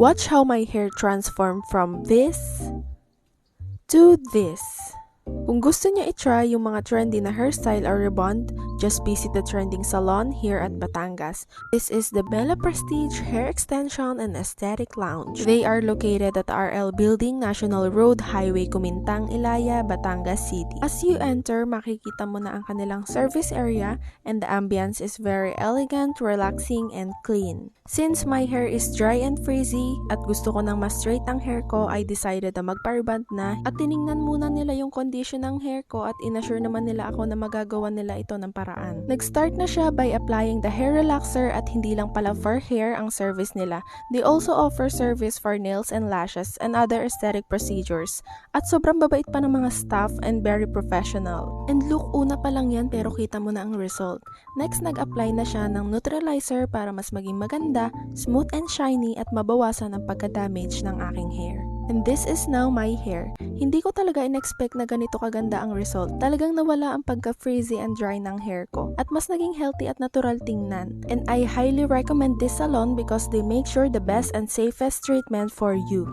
Watch how my hair transformed from this to this. Kung gusto niyo i-try yung mga trendy na hairstyle or rebond, just visit the trending salon here at Batangas. This is the Bella Prestige Hair Extension and Aesthetic Lounge. They are located at RL Building, National Road, Highway Kumintang, Ilaya, Batangas City. As you enter, makikita mo na ang kanilang service area and the ambience is very elegant, relaxing, and clean. Since my hair is dry and frizzy at gusto ko nang mas straight ang hair ko, I decided na magpa-rebond na at tiningnan muna nila yung condition ng hair ko at inassure naman nila ako na magagawa nila ito ng paraan. Nag-start na siya by applying the hair relaxer at hindi lang pala for hair ang service nila. They also offer service for nails and lashes and other aesthetic procedures. At sobrang babait pa ng mga staff and very professional. And look, una pa lang yan pero kita mo na ang result. Next, nag-apply na siya ng neutralizer para mas maging maganda, smooth and shiny at mabawasan ang pagka-damage ng aking hair. And this is now my hair. Hindi ko talaga in-expect na ganito kaganda ang result. Talagang nawala ang pagka-frizzy and dry ng hair ko. At mas naging healthy at natural tingnan. And I highly recommend this salon because they make sure the best and safest treatment for you.